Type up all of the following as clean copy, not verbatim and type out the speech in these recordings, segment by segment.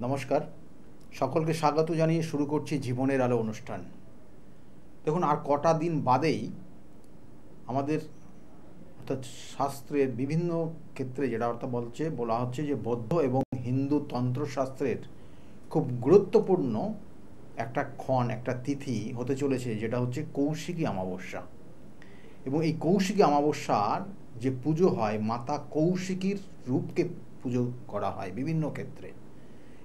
নমস্কার, সকলকে স্বাগত জানিয়ে শুরু করছি জীবনের আলো অনুষ্ঠান। দেখুন, আর কটা দিন বাদেই আমাদের অর্থাৎ শাস্ত্রের বিভিন্ন ক্ষেত্রে যেটা অর্থাৎ বলা হচ্ছে যে বৌদ্ধ এবং হিন্দু তন্ত্রশাস্ত্রের খুব গুরুত্বপূর্ণ একটা তিথি হতে চলেছে, যেটা হচ্ছে কৌশিকী অমাবস্যা। এবং এই কৌশিকী অমাবস্যার যে পুজো হয়, মাতা কৌশিকীর রূপকে পুজো করা হয় বিভিন্ন ক্ষেত্রে।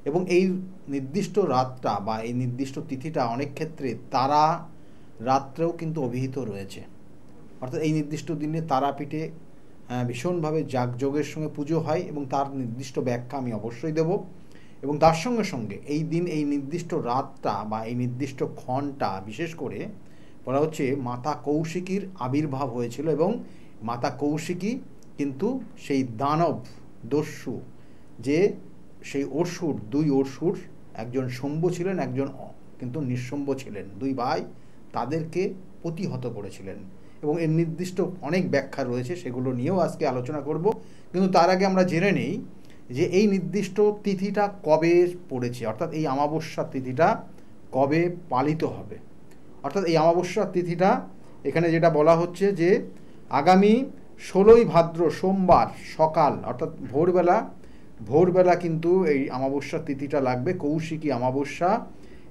এবং এই নির্দিষ্ট রাতটা বা এই নির্দিষ্ট তিথিটা অনেক ক্ষেত্রে তারা রাত্রেও কিন্তু অভিহিত রয়েছে। অর্থাৎ এই নির্দিষ্ট দিনে তারাপীঠে ভীষণভাবে যাগযজ্ঞের সঙ্গে পুজো হয় এবং তার নির্দিষ্ট ব্যাখ্যা আমি অবশ্যই দেব। এবং তার সঙ্গে সঙ্গে এই দিন এই নির্দিষ্ট রাতটা বা এই নির্দিষ্ট ক্ষণটা বিশেষ করে বলা হচ্ছে মাতা কৌশিকীর আবির্ভাব হয়েছিল। এবং মাতা কৌশিকী কিন্তু সেই দানব দস্যু, যে সেই অসুর, দুই অসুর, একজন শম্ভ ছিলেন, একজন কিন্তু নিঃশম্ভ ছিলেন, দুই ভাই, তাদেরকে প্রতিহত করেছিলেন। এবং এর নির্দিষ্ট অনেক ব্যাখ্যা রয়েছে, সেগুলো নিয়েও আজকে আলোচনা করব। কিন্তু তার আগে আমরা জেনে নেই যে এই নির্দিষ্ট তিথিটা কবে পড়েছে, অর্থাৎ এই অমাবস্যার তিথিটা কবে পালিত হবে। অর্থাৎ এই অমাবস্যার তিথিটা এখানে যেটা বলা হচ্ছে যে আগামী 16ই ভাদ্র সোমবার সকাল, অর্থাৎ ভোরবেলা কিন্তু এই অমাবস্যার তিথিটা লাগবে, কৌশিকী অমাবস্যা।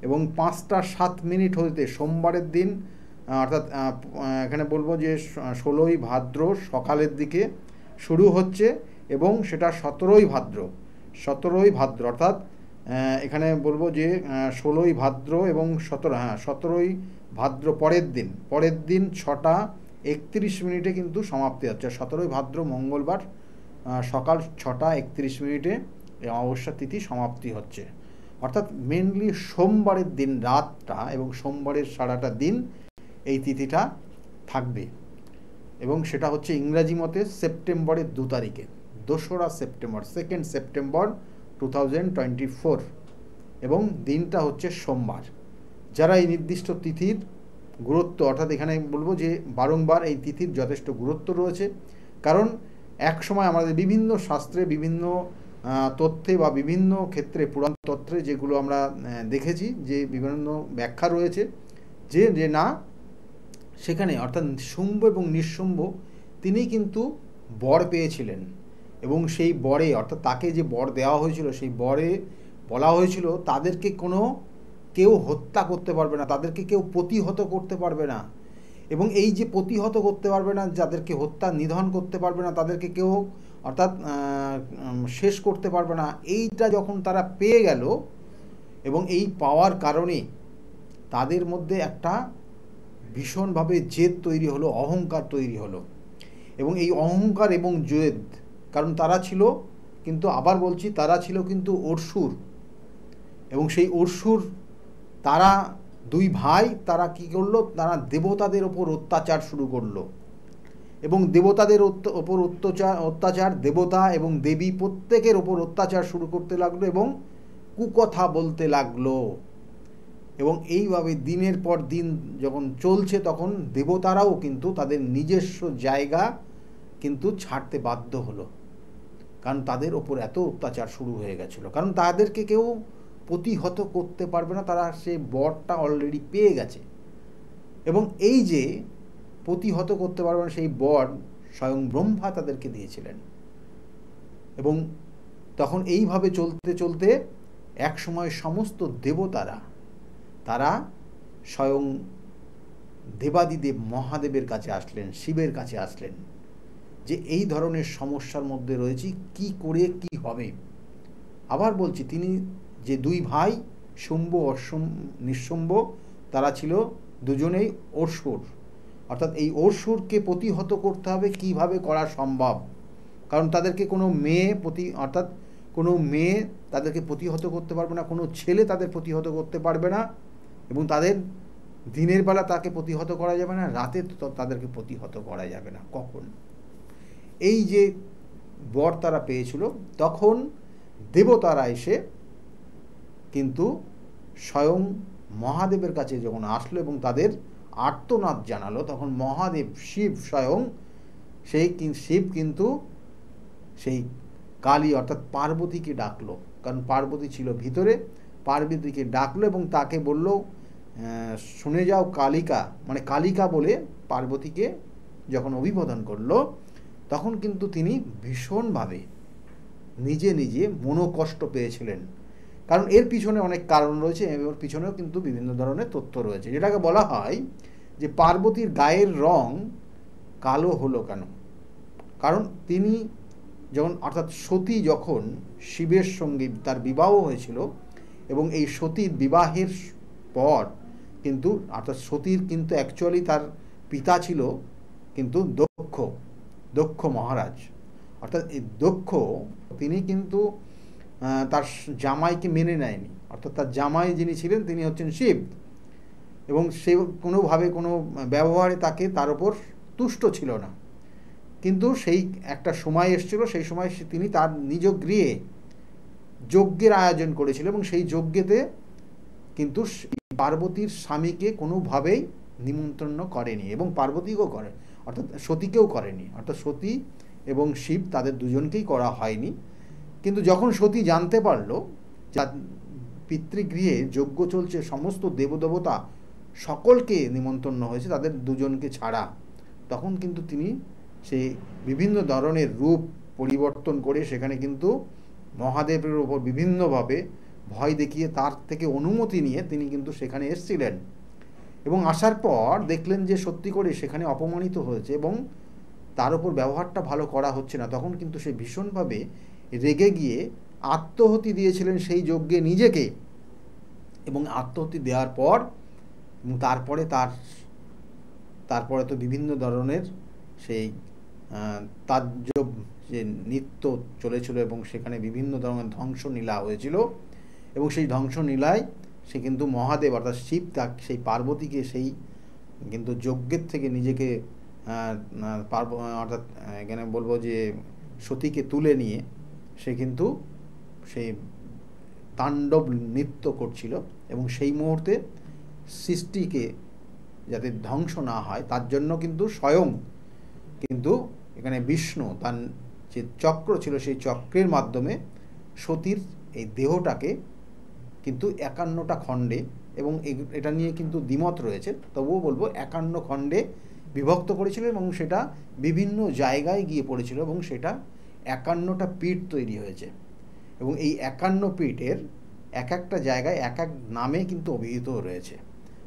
এবং 5টা 7 মিনিট হতে সোমবারের দিন, অর্থাৎ এখানে বলবো যে 16ই ভাদ্র সকালের দিকে শুরু হচ্ছে এবং সেটা 17ই ভাদ্র অর্থাৎ এখানে বলবো যে 16ই ভাদ্র এবং 17ই ভাদ্র পরের দিন 6টা 31 মিনিটে কিন্তু সমাপ্তি হচ্ছে। 17ই ভাদ্র মঙ্গলবার সকাল 6টা 31 মিনিটে এই অমাবস্যা তিথি সমাপ্তি হচ্ছে। অর্থাৎ মেনলি সোমবারের দিন রাতটা এবং সোমবারের সারাটা দিন এই তিথিটা থাকবে। এবং সেটা হচ্ছে ইংরাজি মতে সেপ্টেম্বরের 2 তারিখে, 2রা সেপ্টেম্বর, 2nd সেপ্টেম্বর 2024। এবং দিনটা হচ্ছে সোমবার। যারা এই নির্দিষ্ট তিথির গুরুত্ব, অর্থাৎ এখানে বলবো যে বারংবার এই তিথির যথেষ্ট গুরুত্ব রয়েছে। কারণ এক সময় আমাদের বিভিন্ন শাস্ত্রে, বিভিন্ন তথ্যে বা বিভিন্ন ক্ষেত্রে, পুরাণ তত্ত্বে যেগুলো আমরা দেখেছি যে বিভিন্ন ব্যাখ্যা রয়েছে যে না, সেখানে অর্থাৎ শুম্ভ এবং নিঃশুম্ভ তিনি কিন্তু বর পেয়েছিলেন। এবং সেই বরে, অর্থাৎ তাকে যে বর দেওয়া হয়েছিল, সেই বরে বলা হয়েছিল তাদেরকে কেউ হত্যা করতে পারবে না, তাদেরকে কেউ প্রতিহত করতে পারবে না। এবং এই যে প্রতিহত করতে পারবে না, যাদেরকে হত্যা নিধন করতে পারবে না, তাদেরকে কেউ অর্থাৎ শেষ করতে পারবে না, এইটা যখন তারা পেয়ে গেল এবং এই পাওয়ার কারণে তাদের মধ্যে একটা ভীষণভাবে জেদ তৈরি হলো, অহংকার তৈরি হলো। এবং এই অহংকার এবং জেদ, কারণ তারা ছিল কিন্তু, আবার বলছি, তারা ছিল কিন্তু অসুর। এবং সেই অসুর তারা দুই ভাই, তারা কি করলো, তারা দেবতাদের ওপর অত্যাচার শুরু করলো। এবং দেবতাদের ওপর অত্যাচার, দেবতা এবং দেবী প্রত্যেকের ওপর অত্যাচার শুরু করতে লাগলো এবং কুকথা বলতে লাগলো। এবং এইভাবে দিনের পর দিন যখন চলছে, তখন দেবতারাও কিন্তু তাদের নিজস্ব জায়গা কিন্তু ছাড়তে বাধ্য হলো, কারণ তাদের ওপর এত অত্যাচার শুরু হয়ে গেছিলো। কারণ তাদেরকে কেউ প্রতিহত করতে পারবে না, তারা সেই বরটা অলরেডি পেয়ে গেছে। এবং এই যে প্রতিহত করতে পারবে না, সেই বর স্বয়ং ব্রহ্মা তাদেরকে দিয়েছিলেন। এবং তখন এইভাবে চলতে চলতে এক সময় সমস্ত দেবতারা, তারা স্বয়ং দেবাদিদেব মহাদেবের কাছে আসলেন, শিবের কাছে আসলেন, যে এই ধরনের সমস্যার মধ্যে রয়েছি, কি করে কি হবে। আবার বলছি, তিনি যে দুই ভাই শুম্ভ নিঃশুম্ভ, তারা ছিল দুজনেই অসুর। অর্থাৎ এই অসুরকে প্রতিহত করতে হবে, কিভাবে করা সম্ভব, কারণ তাদেরকে কোনো মেয়ে তাদেরকে প্রতিহত করতে পারবে না, কোনো ছেলে তাদের প্রতিহত করতে পারবে না। এবং তাদের দিনের বেলা তাকে প্রতিহত করা যাবে না, রাতে তাদেরকে প্রতিহত করা যাবে না। কখন এই যে বর তারা পেয়েছিল, তখন দেবতারা এসে কিন্তু স্বয়ং মহাদেবের কাছে যখন আসলো এবং তাদের আর্তনাদ জানালো, তখন মহাদেব শিব স্বয়ং শিব কিন্তু সেই কালী অর্থাৎ পার্বতীকে ডাকলো। কারণ পার্বতী ছিল ভিতরে। পার্বতীকে ডাকলো এবং তাকে বলল, শুনে যাও কালিকা, মানে কালিকা বলে পার্বতীকে যখন অভিবাদন করলো, তখন কিন্তু তিনি ভীষণভাবে নিজে নিজে মনোকষ্ট পেয়েছিলেন। কারণ এর পিছনে অনেক কারণ রয়েছে, এর পিছনেও কিন্তু বিভিন্ন ধরনের তথ্য রয়েছে। যেটাকে বলা হয় যে পার্বতীর গায়ের রং কালো হলো কেন? কারণ তিনি যখন, অর্থাৎ সতী যখন শিবের সঙ্গে তার বিবাহ হয়েছিল, এবং এই সতীর বিবাহের পর কিন্তু, অর্থাৎ সতীর কিন্তু অ্যাকচুয়ালি তার পিতা ছিল কিন্তু দক্ষ মহারাজ। অর্থাৎ এই দক্ষ, তিনি কিন্তু তার জামাইকে মেনে নেয়নি। অর্থাৎ তার জামাই যিনি ছিলেন তিনি হচ্ছেন শিব, এবং সে কোনোভাবে কোনো ব্যবহারে তার ওপর তুষ্ট ছিল না। কিন্তু সেই একটা সময় এসেছিল, সেই সময় তিনি তার নিজ গৃহে যজ্ঞের আয়োজন করেছিল, এবং সেই যজ্ঞেতে কিন্তু পার্বতীর স্বামীকে কোনোভাবেই নিমন্ত্রণ করেনি, এবং পার্বতীকেও করে, অর্থাৎ সতীকেও করেনি। অর্থাৎ সতী এবং শিব তাদের দুজনকেই করা হয়নি। কিন্তু যখন সতী জানতে পারল যে পিতৃগৃহে যজ্ঞ চলছে, সমস্ত দেবদেবতা সকলকে নিমন্ত্রণ হয়েছে তাদের দুজনকে ছাড়া, তখন কিন্তু তিনি সেই বিভিন্ন ধরনের রূপ পরিবর্তন করে সেখানে কিন্তু মহাদেবের ওপর বিভিন্নভাবে ভয় দেখিয়ে তার থেকে অনুমতি নিয়ে তিনি কিন্তু সেখানে এসেছিলেন। এবং আসার পর দেখলেন যে সত্যি করে সেখানে অপমানিত হয়েছে এবং তার উপর ব্যবহারটা ভালো করা হচ্ছে না, তখন কিন্তু সে ভীষণভাবে রেগে গিয়ে আত্মহতি দিয়েছিলেন সেই যজ্ঞে নিজেকে। এবং আত্মহতি দেওয়ার পর তারপরে তো বিভিন্ন ধরনের সেই তাজ্জব যে নৃত্য চলেছিল, এবং সেখানে বিভিন্ন ধরনের ধ্বংসলীলা হয়েছিল, এবং সেই ধ্বংসলীলায় সে কিন্তু মহাদেব অর্থাৎ শিব সেই পার্বতীকে সেই কিন্তু যজ্ঞের থেকে নিজেকে অর্থাৎ এখানে বলবো যে সতীকে তুলে নিয়ে সে কিন্তু সেই তাণ্ডব নৃত্য করছিল। এবং সেই মুহূর্তে সৃষ্টিকে যাতে ধ্বংস না হয় তার জন্য কিন্তু স্বয়ং কিন্তু এখানে বিষ্ণু তার যে চক্র ছিল সেই চক্রের মাধ্যমে সতীর এই দেহটাকে কিন্তু 51টা খণ্ডে, এবং এটা নিয়ে কিন্তু দ্বিমত রয়েছে, তবুও বলবো 51 খণ্ডে বিভক্ত করেছিল, এবং সেটা বিভিন্ন জায়গায় গিয়ে পড়েছিল, এবং সেটা 51টা পীঠ তৈরি হয়েছে। এবং এই 51 পীঠের এক একটা জায়গায় এক এক নামে কিন্তু অভিহিত রয়েছে।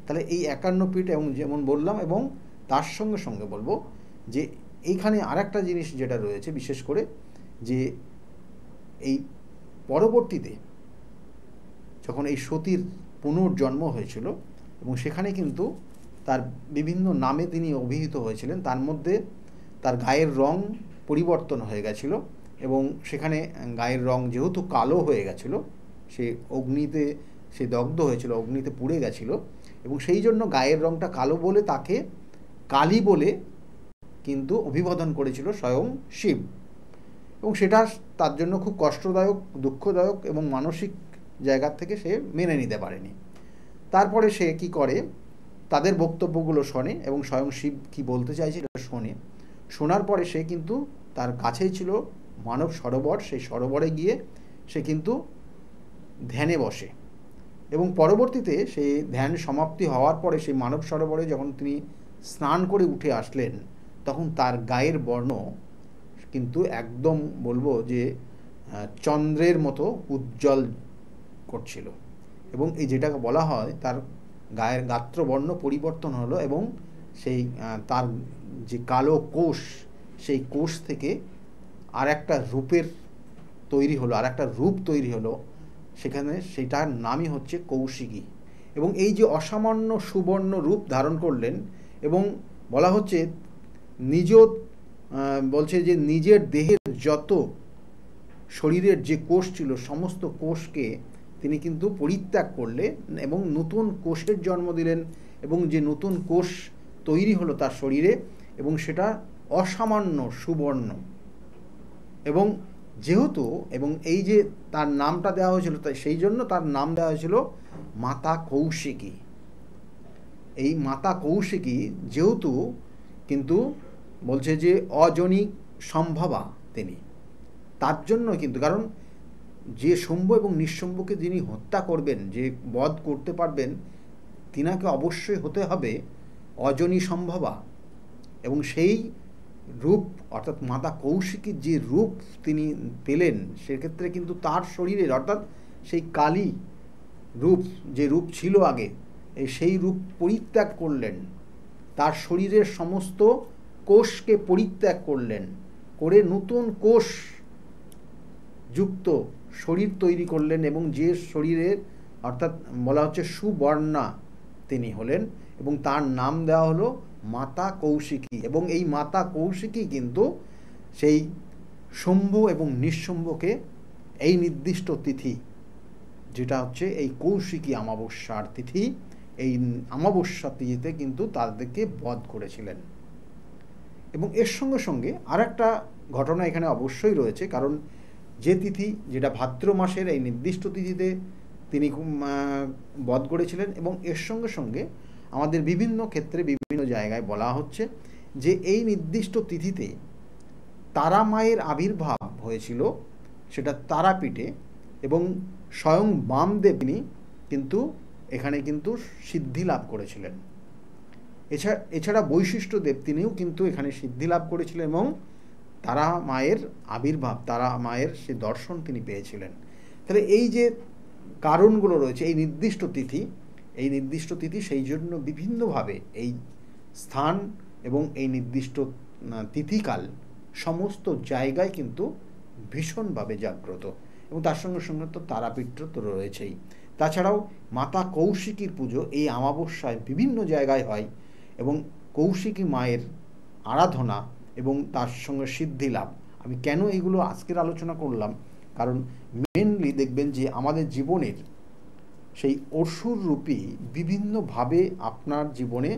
তাহলে এই 51 পীঠ, এবং যেমন বললাম, এবং তার সঙ্গে সঙ্গে বলবো যে এইখানে আরেকটা জিনিস যেটা রয়েছে বিশেষ করে, যে এই পরবর্তীতে যখন এই সতীর পুনর্জন্ম হয়েছিল, এবং সেখানে কিন্তু তার বিভিন্ন নামে তিনি অভিহিত হয়েছিলেন, তার মধ্যে তার গায়ের রং পরিবর্তন হয়ে গেছিল, এবং সেখানে গায়ের রং যেহেতু কালো হয়ে গেছিল, সে অগ্নিতে সে দগ্ধ হয়েছিল, অগ্নিতে পুড়ে গেছিল, এবং সেই জন্য গায়ের রংটা কালো বলে তাকে কালী বলে কিন্তু অভিবাদন করেছিল স্বয়ং শিব। এবং সেটা তার জন্য খুব কষ্টদায়ক, দুঃখদায়ক, এবং মানসিক জায়গার থেকে সে মেনে নিতে পারেনি। তারপরে সে কি করে, তাদের বক্তব্যগুলো শোনে, এবং স্বয়ং শিব কি বলতে চাইছে এটা শোনে। শোনার পরে সে কিন্তু তার কাছেই ছিল মানব সরোবর, সেই সরোবরে গিয়ে সে কিন্তু ধ্যানে বসে, এবং পরবর্তীতে সেই ধ্যান সমাপ্তি হওয়ার পরে সেই মানব সরোবরে যখন তিনি স্নান করে উঠে আসলেন, তখন তার গায়ের বর্ণ কিন্তু একদম বলবো যে চন্দ্রের মতো উজ্জ্বল করছিল, এবং এই যেটাকে বলা হয় তার গায়ের গাত্রবর্ণ পরিবর্তন হলো, এবং সেই তার যে কালো কোষ, সেই কোষ থেকে আর একটা রূপের তৈরি হলো, আর একটা রূপ তৈরি হলো সেখানে, সেটার নামই হচ্ছে কৌশিকী। এবং এই যে অসামান্য সুবর্ণ রূপ ধারণ করলেন, এবং বলা হচ্ছে বলছে যে নিজের দেহের যত শরীরের যে কোষ ছিল সমস্ত কোষকে তিনি কিন্তু পরিত্যাগ করলেন, এবং নতুন কোষের জন্ম দিলেন, এবং যে নতুন কোষ তৈরি হলো তার শরীরে, এবং সেটা অসামান্য সুবর্ণ। এবং যেহেতু এবং এই যে তার নামটা দেওয়া হয়েছিল, তাই সেই জন্য তার নাম দেওয়া হয়েছিল মাতা কৌশিকী। এই মাতা কৌশিকী যেহেতু কিন্তু বলছে যে অজনী সম্ভবা তিনি, তার জন্য কিন্তু, কারণ যে শম্ভ এবং নিঃশম্ভকে যিনি হত্যা করবেন, যে বধ করতে পারবেন, তিনাকে অবশ্যই হতে হবে অজনী সম্ভবা। এবং সেই রূপ অর্থাৎ মাতা কৌশিকীর যে রূপ তিনি পেলেন, সেক্ষেত্রে কিন্তু তার শরীরের অর্থাৎ সেই কালী রূপ, যে রূপ ছিল আগে, সেই রূপ পরিত্যাগ করলেন, তার শরীরের সমস্ত কোষকে পরিত্যাগ করলেন, করে নতুন কোষ যুক্ত শরীর তৈরি করলেন। এবং যে শরীরের অর্থাৎ বলা হচ্ছে সুবর্ণা তিনি হলেন, এবং তার নাম দেওয়া হলো মাতা কৌশিকী। এবং এই মাতা কৌশিকী কিন্তু সেই শম্ভ এবং নিঃশম্ভকে এই নির্দিষ্ট তিথি, যেটা হচ্ছে এই কৌশিকী অমাবস্যার তিথি, এই অমাবস্যা তিথিতে কিন্তু তাদেরকে বধ করেছিলেন। এবং এর সঙ্গে সঙ্গে আর একটা ঘটনা এখানে অবশ্যই রয়েছে, কারণ যে তিথি, যেটা ভাদ্র মাসের এই নির্দিষ্ট তিথিতে তিনি বধ করেছিলেন, এবং এর সঙ্গে সঙ্গে আমাদের বিভিন্ন ক্ষেত্রে বিভিন্ন জায়গায় বলা হচ্ছে যে এই নির্দিষ্ট তিথিতে তারা মায়ের আবির্ভাব হয়েছিল, সেটা তারাপীঠে, এবং স্বয়ং বামদেব তিনি কিন্তু এখানে কিন্তু সিদ্ধি লাভ করেছিলেন। এছাড়া বৈশিষ্ট্যদেব তিনিও কিন্তু এখানে সিদ্ধি লাভ করেছিলেন, এবং তারা মায়ের আবির্ভাব, তারা মায়ের সে দর্শন তিনি পেয়েছিলেন। তাহলে এই যে কারণগুলো রয়েছে, এই নির্দিষ্ট তিথি সেই জন্য বিভিন্নভাবে এই স্থান এবং এই নির্দিষ্ট তিথিকাল সমস্ত জায়গায় কিন্তু ভীষণভাবে জাগ্রত। এবং তার সঙ্গে সঙ্গে তো তারাপীঠ তো রয়েছেই। তাছাড়াও মাতা কৌশিকীর পুজো এই অমাবস্যায় বিভিন্ন জায়গায় হয়, এবং কৌশিকী মায়ের আরাধনা এবং তার সঙ্গে সিদ্ধি লাভ। আমি কেন এগুলো আজকের আলোচনা করলাম, কারণ মেনলি দেখবেন যে আমাদের জীবনের সেই অসুর রূপী বিভিন্নভাবে আপনার জীবনে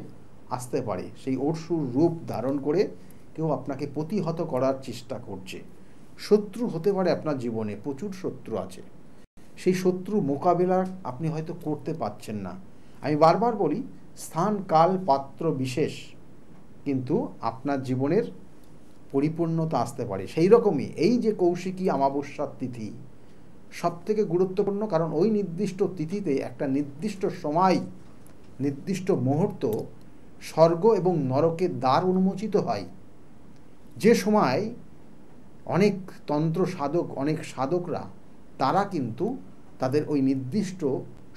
আসতে পারে। সেই অসুর রূপ ধারণ করে কেউ আপনাকে প্রতিহত করার চেষ্টা করছে। শত্রু হতে পারে আপনার জীবনে, প্রচুর শত্রু আছে। সেই শত্রু মোকাবেলা আপনি হয়তো করতে পারছেন না। আমি বারবার বলি, স্থান কাল পাত্র বিশেষ কিন্তু আপনার জীবনের পরিপূর্ণতা আসতে পারে। সেই রকমই এই যে কৌশিকী অমাবস্যার তিথি সবথেকে গুরুত্বপূর্ণ, কারণ ওই নির্দিষ্ট তিথিতে একটা নির্দিষ্ট সময়, নির্দিষ্ট মুহূর্ত স্বর্গ এবং নরকের দ্বার উন্মোচিত হয়, যে সময় অনেক তন্ত্র সাধক, অনেক সাধকরা তারা কিন্তু তাদের ওই নির্দিষ্ট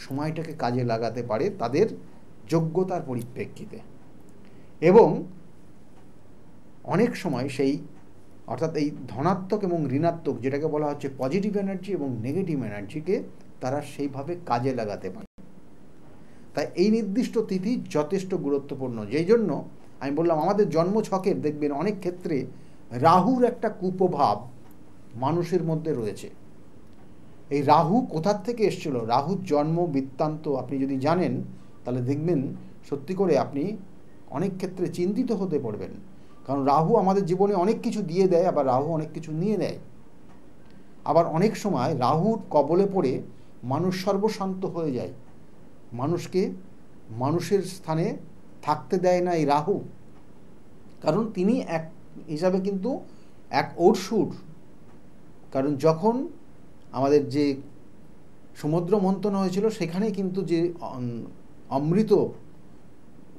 সময়টাকে কাজে লাগাতে পারে তাদের যোগ্যতার পরিপ্রেক্ষিতে। এবং অনেক সময় সেই অর্থাৎ এই ধনাত্মক এবং ঋণাত্মক, যেটাকে বলা হচ্ছে পজিটিভ এনার্জি এবং নেগেটিভ এনার্জিকে তারা সেইভাবে কাজে লাগাতে পারে। তাই এই নির্দিষ্ট তিথি যথেষ্ট গুরুত্বপূর্ণ। যেই জন্য আমি বললাম, আমাদের জন্মছকের দেখবেন অনেক ক্ষেত্রে রাহুর একটা কুপ্রভাব মানুষের মধ্যে রয়েছে। এই রাহু কোথার থেকে এসেছিল, রাহুর জন্ম বৃত্তান্ত আপনি যদি জানেন, তাহলে দেখবেন সত্যি করে আপনি অনেক ক্ষেত্রে চিন্তিত হতে পড়বেন। কারণ রাহু আমাদের জীবনে অনেক কিছু দিয়ে দেয়, আবার রাহু অনেক কিছু নিয়ে দেয়। আবার অনেক সময় রাহুর কবলে পড়ে মানুষ সর্বশান্ত হয়ে যায়, মানুষকে মানুষের স্থানে থাকতে দেয় না এই রাহু। কারণ তিনি এক হিসাবে কিন্তু এক অসুর। কারণ যখন আমাদের যে সমুদ্র মন্থন হয়েছিল, সেখানে কিন্তু যে অমৃত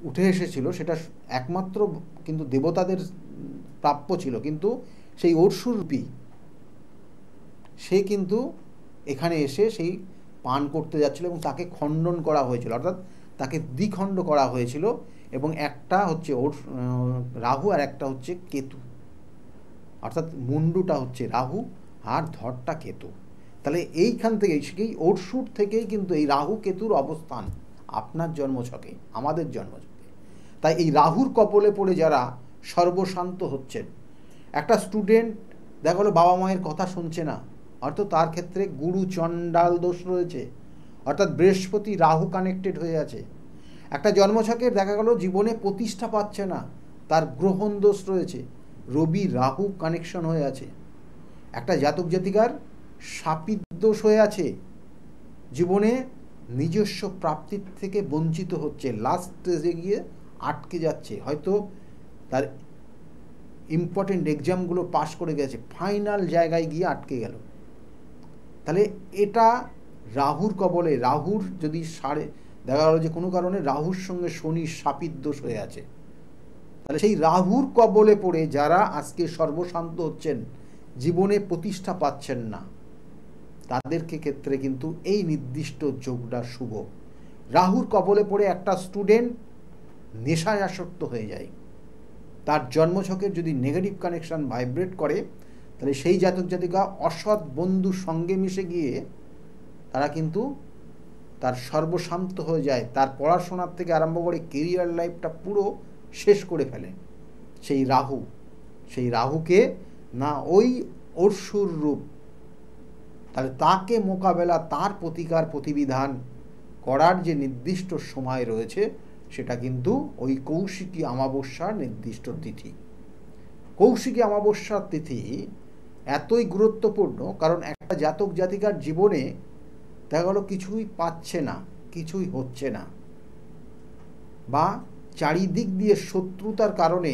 উঠে এসেছিল সেটা একমাত্র কিন্তু দেবতাদের প্রাপ্য ছিল, কিন্তু সেই অসুরূপী সে কিন্তু এখানে এসে সেই পান করতে যাচ্ছিল, এবং তাকে খণ্ডন করা হয়েছিল, অর্থাৎ তাকে দ্বিখণ্ড করা হয়েছিল। এবং একটা হচ্ছে রাহু আর একটা হচ্ছে কেতু, অর্থাৎ মুন্ডুটা হচ্ছে রাহু আর ধরটা কেতু। তাহলে এইখান থেকেই সেই অসুর থেকেই কিন্তু এই রাহু কেতুর অবস্থান আপনার জন্মছকে, আমাদের জন্মছকে। তাই এই রাহুর কবলে পড়ে যারা সর্বশান্ত হচ্ছেন, একটা স্টুডেন্ট দেখা গেলো বাবা মায়ের কথা শুনছে না, অর্থাৎ তার ক্ষেত্রে গুরু চণ্ডাল দোষ রয়েছে, অর্থাৎ বৃহস্পতি রাহু কানেক্টেড হয়ে আছে। একটা জন্মছকের দেখা গেল জীবনে প্রতিষ্ঠা পাচ্ছে না, তার গ্রহণ দোষ রয়েছে, রবি রাহু কানেকশন হয়ে আছে। একটা জাতক জাতিকার শাপিত দোষ হয়ে আছে, জীবনে নিজস্ব প্রাপ্তির থেকে বঞ্চিত হচ্ছে, লাস্ট স্টেজে গিয়ে আটকে যাচ্ছে, হয়তো তার ইম্পর্টেন্ট এক্সামগুলো পাস করে গেছে, ফাইনাল জায়গায় গিয়ে আটকে গেল। তাহলে এটা রাহুর কবলে, রাহুর যদি দেখা গেল যে কোনো কারণে রাহুর সঙ্গে শনির শাপিত দোষ হয়ে আছে, তাহলে সেই রাহুর কবলে পড়ে যারা আজকে সর্বশান্ত হচ্ছেন, জীবনে প্রতিষ্ঠা পাচ্ছেন না, তাদেরকে ক্ষেত্রে কিন্তু এই নির্দিষ্ট যোগটা শুভ। রাহুর কবলে পড়ে একটা স্টুডেন্ট নেশায় আসক্ত হয়ে যায়, তার জন্মছকের যদি নেগেটিভ কানেকশান ভাইব্রেট করে, তাহলে সেই জাতক জাতিকা অসৎ বন্ধুর সঙ্গে মিশে গিয়ে তারা কিন্তু তার সর্বশান্ত হয়ে যায়, তার পড়াশোনার থেকে আরম্ভ করে কেরিয়ার লাইফটা পুরো শেষ করে ফেলে সেই রাহু। সেই রাহুকে না ওই অসুর রূপ, তাহলে তাকে মোকাবেলা, তার প্রতিকার প্রতিবিধান করার যে নির্দিষ্ট সময় রয়েছে, সেটা কিন্তু ওই কৌশিকী অমাবস্যার নির্দিষ্ট তিথি। কৌশিকী অমাবস্যার তিথি এতই গুরুত্বপূর্ণ, কারণ একটা জাতক জাতিকার জীবনে দেখা গেল কিছুই পাচ্ছে না, কিছুই হচ্ছে না, বা চারিদিক দিয়ে শত্রুতার কারণে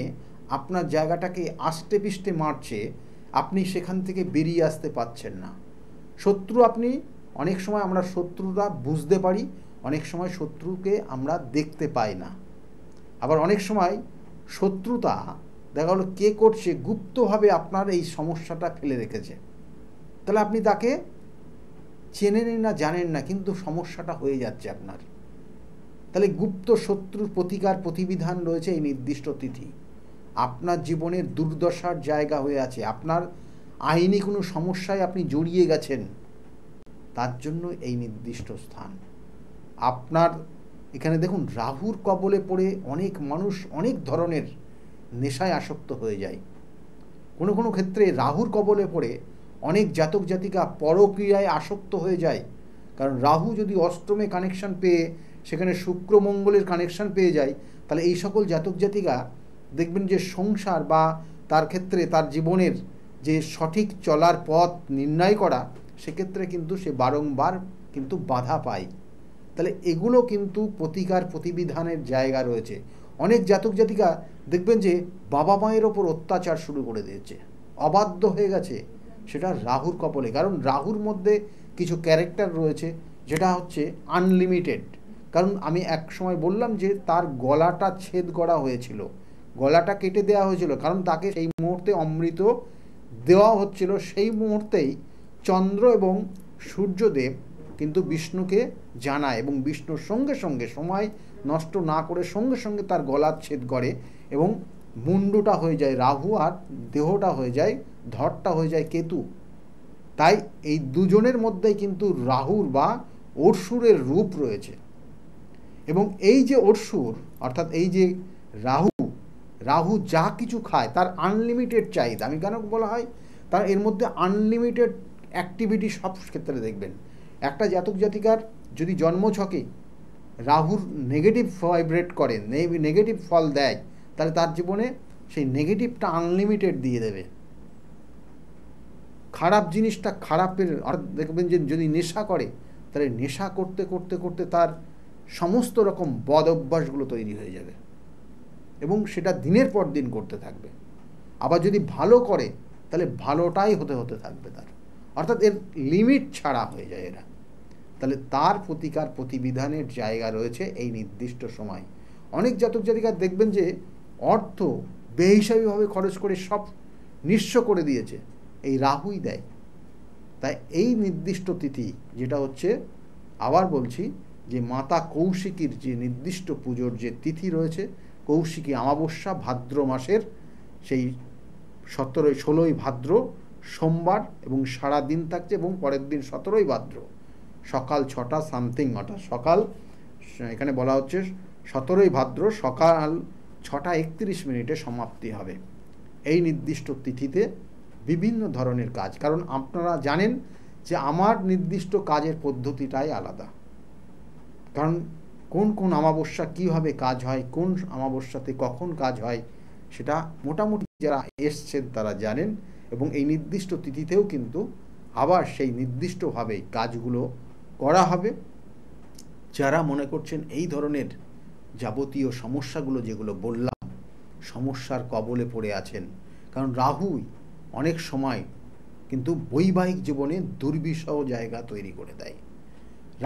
আপনার জায়গাটাকে আষ্টে পিষ্টে মারছে, আপনি সেখান থেকে বেরিয়ে আসতে পারছেন না। শত্রু আপনি অনেক সময় আমরা শত্রুতা বুঝতে পারি, অনেক সময় শত্রুকে আমরা দেখতে পাই না। আবার অনেক সময় শত্রুতা দেখা গেলো কে করছে, গুপ্তভাবে আপনার এই সমস্যাটা ফেলে রেখেছে, তাহলে আপনি তাকে চেনেন না, জানেন না, কিন্তু সমস্যাটা হয়ে যাচ্ছে আপনার। তাহলে গুপ্ত শত্রুর প্রতিকার প্রতিবিধান রয়েছে এই নির্দিষ্ট তিথি। আপনার জীবনের দুর্দশার জায়গা হয়ে আছে, আপনার আইনি কোনো সমস্যায় আপনি জড়িয়ে গেছেন, তার জন্য এই নির্দিষ্ট স্থান। আপনার এখানে দেখুন রাহুর কবলে পড়ে অনেক মানুষ অনেক ধরনের নেশায় আসক্ত হয়ে যায়। কোনো কোনো ক্ষেত্রে রাহুর কবলে পড়ে অনেক জাতক জাতিকা পরক্রিয়ায় আসক্ত হয়ে যায়, কারণ রাহু যদি অষ্টমে কানেকশান পেয়ে সেখানে শুক্র মঙ্গলের কানেকশান পেয়ে যায়, তাহলে এই সকল জাতক জাতিকা দেখবেন যে সংসার বা তার ক্ষেত্রে তার জীবনের যে সঠিক চলার পথ নির্ণয় করা, সেক্ষেত্রে কিন্তু সে বারংবার কিন্তু বাধা পায়। তাহলে এগুলো কিন্তু প্রতিকার প্রতিবিধানের জায়গা রয়েছে। অনেক জাতক জাতিকা দেখবেন যে বাবা মায়ের ওপর অত্যাচার শুরু করে দিয়েছে, অবাধ্য হয়ে গেছে, সেটা রাহুর কবলে। কারণ রাহুর মধ্যে কিছু ক্যারেক্টার রয়েছে যেটা হচ্ছে আনলিমিটেড। কারণ আমি এক সময় বললাম যে তার গলাটা ছেদ করা হয়েছিল, গলাটা কেটে দেওয়া হয়েছিল, কারণ তাকে সেই মুহূর্তে অমৃত দেওয়া হচ্ছিল। সেই মুহূর্তেই চন্দ্র এবং সূর্যদেব কিন্তু বিষ্ণুকে জানায়, এবং বিষ্ণুর সঙ্গে সঙ্গে সময় নষ্ট না করে সঙ্গে সঙ্গে তার গলা ছেদ করে, এবং মুন্ডুটা হয়ে যায় রাহু আর দেহটা হয়ে যায়, ধরটা হয়ে যায় কেতু। তাই এই দুজনের মধ্যেই কিন্তু রাহুর বা অসুরের রূপ রয়েছে। এবং এই যে অসুর অর্থাৎ এই যে রাহু যা কিছু খায় তার আনলিমিটেড চাহিদা। আমি কেন বলা হয়, তার এর মধ্যে আনলিমিটেড অ্যাক্টিভিটি সব ক্ষেত্রে দেখবেন। একটা জাতক জাতিকার যদি জন্মছকে রাহুর নেগেটিভ ভাইব্রেট করে, নেগেটিভ ফল দেয়, তাহলে তার জীবনে সেই নেগেটিভটা আনলিমিটেড দিয়ে দেবে। খারাপ জিনিসটা খারাপের, অর্থাৎ দেখবেন যে যদি নেশা করে, তাহলে নেশা করতে করতে করতে তার সমস্ত রকম বদ অভ্যাসগুলো তৈরি হয়ে যাবে, এবং সেটা দিনের পর দিন করতে থাকবে। আবার যদি ভালো করে, তাহলে ভালোটাই হতে হতে থাকবে তার, অর্থাৎ এর লিমিট ছাড়া হয়ে যায় এরা। তাহলে তার প্রতিকার প্রতিবিধানের জায়গা রয়েছে এই নির্দিষ্ট সময়। অনেক জাতক জাতিকা দেখবেন যে অর্থ বেহিসাবিভাবে খরচ করে সব নিঃস্ব করে দিয়েছে, এই রাহুই দেয়। তাই এই নির্দিষ্ট তিথি যেটা হচ্ছে, আবার বলছি যে মাতা কৌশিকীর যে নির্দিষ্ট পুজোর যে তিথি রয়েছে, কৌশিকী অমাবস্যা ভাদ্র মাসের সেই 16ই ভাদ্র সোমবার, এবং সারা দিন থাকছে, এবং পরের দিন 17ই ভাদ্র সকাল 6টা সামথিং, অর্থাৎ সকাল, এখানে বলা হচ্ছে 17ই ভাদ্র সকাল 6:31 সমাপ্তি হবে। এই নির্দিষ্ট তিথিতে বিভিন্ন ধরনের কাজ, কারণ আপনারা জানেন যে আমার নির্দিষ্ট কাজের পদ্ধতিটাই আলাদা, কারণ কোন কোন অমাবস্যা কীভাবে কাজ হয়, কোন অমাবস্যাতে কখন কাজ হয়, সেটা মোটামুটি যারা এসছেন তারা জানেন। এবং এই নির্দিষ্ট তিথিতেও কিন্তু আবার সেই নির্দিষ্টভাবে কাজগুলো করা হবে। যারা মনে করছেন এই ধরনের যাবতীয় সমস্যাগুলো যেগুলো বললাম, সমস্যার কবলে পড়ে আছেন, কারণ রাহুই অনেক সময় কিন্তু বৈবাহিক জীবনে দুর্বিষহ জায়গা তৈরি করে দেয়।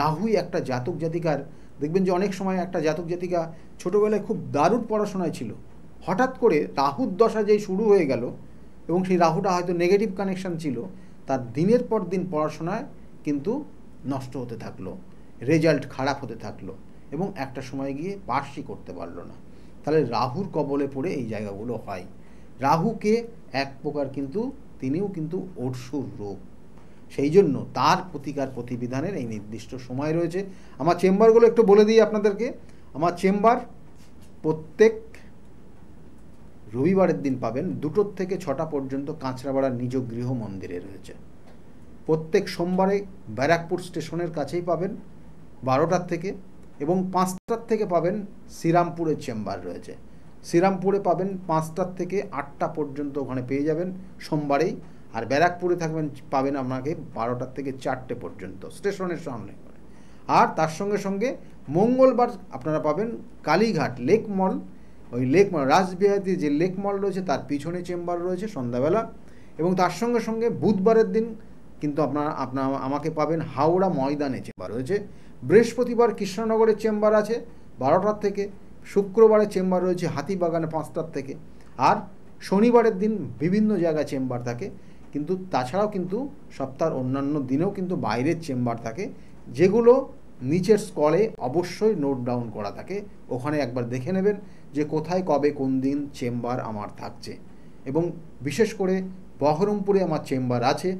রাহুই একটা জাতক জাতিকার, দেখবেন যে অনেক সময় একটা জাতক জাতিকা ছোটোবেলায় খুব দারুণ পড়াশোনায় ছিল, হঠাৎ করে রাহুর দশা যেই শুরু হয়ে গেল এবং সেই রাহুটা হয়তো নেগেটিভ কানেকশান ছিল, তার দিনের পর দিন পড়াশোনায় কিন্তু নষ্ট হতে থাকলো, রেজাল্ট খারাপ হতে থাকলো এবং একটা সময় গিয়ে পাসই করতে পারলো না। তাহলে রাহুর কবলে পড়ে এই জায়গাগুলো হয়। রাহুকে এক প্রকার কিন্তু তিনিও কিন্তু অসুর রূপ, সেই জন্য তার প্রতিকার প্রতিবিধানের এই নির্দিষ্ট সময় রয়েছে। আমার চেম্বারগুলো একটু বলে দিই আপনাদেরকে। আমার চেম্বার প্রত্যেক রবিবারের দিন পাবেন 2টো থেকে 6টা পর্যন্ত কাঁচরাপাড়ার নিজ গৃহ মন্দিরে রয়েছে। প্রত্যেক সোমবারে ব্যারাকপুর স্টেশনের কাছেই পাবেন 12টার থেকে, এবং 5টার থেকে পাবেন শ্রীরামপুরের চেম্বার রয়েছে। শ্রীরামপুরে পাবেন 5টার থেকে 8টা পর্যন্ত, ওখানে পেয়ে যাবেন সোমবারেই। আর ব্যারাকপুরে পাবেন আপনাকে 12টার থেকে 4টে পর্যন্ত স্টেশনের সামনে। আর তার সঙ্গে সঙ্গে মঙ্গলবার আপনারা পাবেন কালীঘাট লেক মল, ওই লেক মল রাসবিহারিতে যে লেক মল রয়েছে তার পিছনে চেম্বার রয়েছে সন্ধ্যাবেলা। এবং তার সঙ্গে সঙ্গে বুধবারের দিন কিন্তু আপনারা আমাকে পাবেন হাওড়া ময়দানে চেম্বার রয়েছে। বৃহস্পতিবার কৃষ্ণনগরের চেম্বার আছে 12টার থেকে, শুক্রবারের চেম্বার রয়েছে হাতিবাগানে 5টার থেকে, আর শনিবারের দিন বিভিন্ন জায়গায় চেম্বার থাকে। কিন্তু তাছাড়াও কিন্তু সপ্তাহের অন্যান্য দিনেও কিন্তু বাইরের চেম্বার থাকে, যেগুলো নিচের স্কলে অবশ্যই নোট ডাউন করা থাকে। ওখানে একবার দেখে নেবেন যে কোথায় কবে কোন দিন চেম্বার আমার থাকছে। এবং বিশেষ করে বহরমপুরে আমার চেম্বার আছে,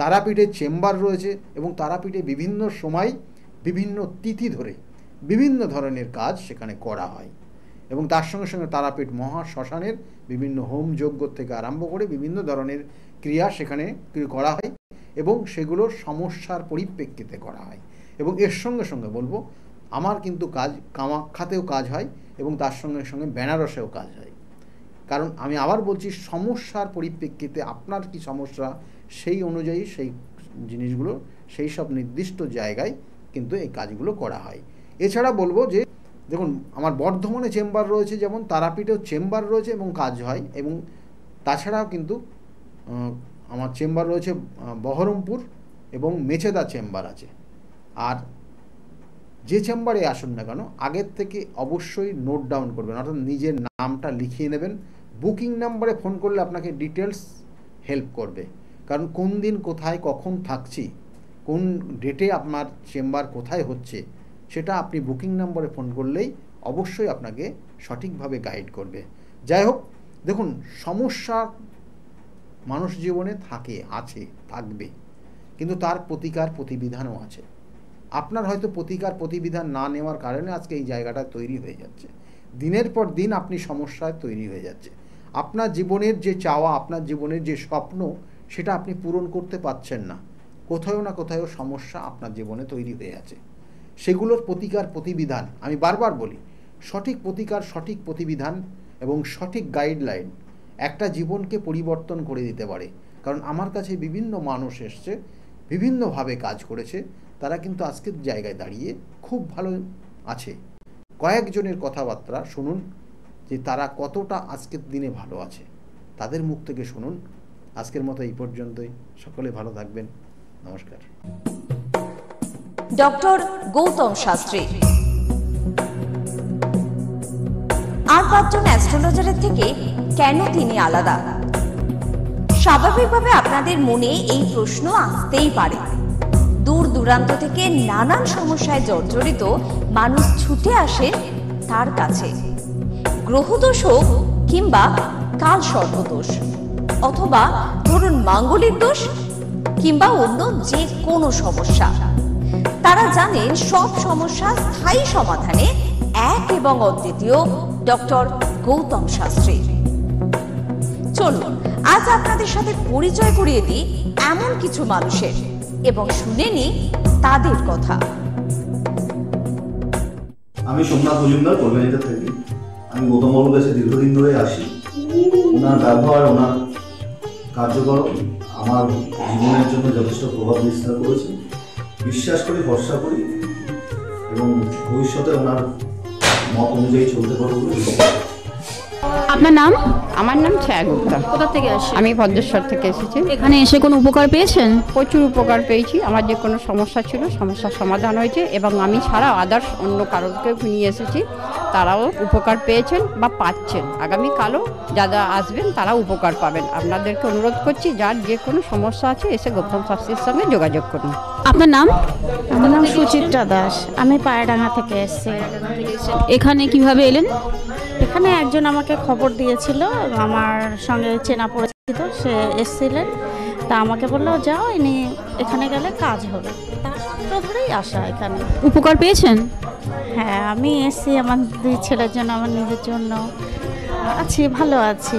তারাপীঠের চেম্বার রয়েছে, এবং তারাপীঠে বিভিন্ন সময় বিভিন্ন তিথি ধরে বিভিন্ন ধরনের কাজ সেখানে করা হয়। এবং তার সঙ্গে সঙ্গে তারাপীঠ মহা শ্মশানের বিভিন্ন হোম যজ্ঞ থেকে আরম্ভ করে বিভিন্ন ধরনের ক্রিয়া সেখানে করা হয়, এবং সেগুলোর সমস্যার পরিপ্রেক্ষিতে করা হয়। এবং এর সঙ্গে সঙ্গে বলবো, আমার কিন্তু কাজ কামাখ্যাতেও কাজ হয় এবং তার সঙ্গে সঙ্গে বেনারসেও কাজ হয়। কারণ আমি আবার বলছি, সমস্যার পরিপ্রেক্ষিতে আপনার কি সমস্যা সেই অনুযায়ী সেই জিনিসগুলো সেই সব নির্দিষ্ট জায়গায় কিন্তু এই কাজগুলো করা হয়। এছাড়া বলবো যে দেখুন, আমার বর্ধমানে চেম্বার রয়েছে, যেমন তারাপীঠেও চেম্বার রয়েছে এবং কাজ হয়। এবং তাছাড়াও কিন্তু আমার চেম্বার রয়েছে বহরমপুর এবং মেছেদা চেম্বার আছে। আর যে চেম্বারে আসুন না কেন, আগের থেকে অবশ্যই নোট ডাউন করবেন, অর্থাৎ নিজের নামটা লিখিয়ে নেবেন। বুকিং নাম্বারে ফোন করলে আপনাকে ডিটেলস হেল্প করবে, কারণ কোন দিন কোথায় কখন থাকছি, কোন ডেটে আপনার চেম্বার কোথায় হচ্ছে, সেটা আপনি বুকিং নাম্বারে ফোন করলেই অবশ্যই আপনাকে সঠিকভাবে গাইড করবে। যাই হোক, দেখুন, সমস্যা মানুষ জীবনে আছে, থাকবে, কিন্তু তার প্রতিকার প্রতিবিধানও আছে। আপনার হয়তো প্রতিকার প্রতিবিধান না নেওয়ার কারণে আজকে এই জায়গাটা তৈরি হয়ে যাচ্ছে। দিনের পর দিন আপনি সমস্যায় তৈরি হয়ে যাচ্ছে। আপনার জীবনের যে চাওয়া, আপনার জীবনের যে স্বপ্ন, সেটা আপনি পূরণ করতে পারছেন না। কোথাও না কোথাও সমস্যা আপনার জীবনে তৈরি হয়ে আছে। সেগুলোর প্রতিকার প্রতিবিধান, আমি বারবার বলি, সঠিক প্রতিকার, সঠিক প্রতিবিধান এবং সঠিক গাইডলাইন একটা জীবনকে পরিবর্তন করে দিতে পারে। কারণ আমার কাছে বিভিন্ন মানুষ এসছে, বিভিন্নভাবে কাজ করেছে, তারা কিন্তু আজকের জায়গায় দাঁড়িয়ে খুব ভালো আছে। কয়েকজনের কথাবার্তা শুনুন যে তারা কতটা আজকের দিনে ভালো আছে, তাদের মুখ থেকে শুনুন। আজকের মতো এই পর্যন্তই। সকলে ভালো থাকবেন। নমস্কার। ডক্টর গৌতম শাস্ত্রী আর 5 জন অ্যাস্ট্রোলজারের থেকে কেন তিনি আলাদা? স্বাভাবিকভাবে আপনাদের মনে এই প্রশ্ন আসতেই পারে। দূর দূরান্ত থেকে নানান সমস্যায় জর্জরিত মানুষ ছুটে আসে তার কাছে। গ্রহদোষ হোক কিংবা কাল সর্পদোষ, অথবা ধরুন মাঙ্গলিক দোষ কিংবা অন্য যে কোনো সমস্যা, তারা জানেন সব সমস্যা স্থায়ী সমাধানে এক এবং অদ্বিতীয় ডক্টর গৌতম শাস্ত্রী। চলুন আজ আপনাদের সাথে পরিচয় করিয়ে দিই এমন কিছু মানুষের এবং শুনে নিই তাদের কথা। আমি সোমনাথ মজুমদার, কল্যাণীতে থাকি। আমি গৌতম বাবুর কাছে দীর্ঘদিন ধরে আসি। ওনার ব্যবহার, ওনার কার্যক্রম আমার জীবনের জন্য যথেষ্ট প্রভাব বিস্তার করেছে। বিশ্বাস করি, ভরসা করি এবং ভবিষ্যতে ওনার মত অনুযায়ী চলতে পারবো বলে আপনার নাম? আমার নাম ছায়া গুপ্তা। কোথা থেকে আসেন? আমি ভদ্রেশ্বর থেকে এসেছি। এখানে এসে কোনো উপকার পেয়েছেন? প্রচুর উপকার পেয়েছি। আমার যে কোনো সমস্যা ছিল সমস্যার সমাধান হয়েছে, এবং আমি ছাড়া আদার্স অন্য কারোকে নিয়ে এসেছি, তারাও উপকার পেয়েছেন বা পাচ্ছেন। আগামীকালও যারা আসবেন তারা উপকার পাবেন। আপনাদেরকে অনুরোধ করছি, যার যে কোনো সমস্যা আছে এসে গৌতম শাস্ত্রীর সঙ্গে যোগাযোগ করুন। আপনার নাম? আমার নাম সুচিত্রা দাস, আমি পায়রাডাঙ্গা থেকে এসেছি। এখানে কিভাবে এলেন? এখানে একজন আমাকে খবর দিয়েছিল, আমার সঙ্গে চেনা পরিচিত, সে এসেছিলেন, তা আমাকে বললো যাও, ইনি এখানে গেলে কাজ হবে, তার সূত্র ধরেই আসা এখানে। উপকার পেয়েছেন? হ্যাঁ, আমি এসেছি আমার 2 ছেলের জন্য, আমার নিজের জন্য আছি, ভালো আছি।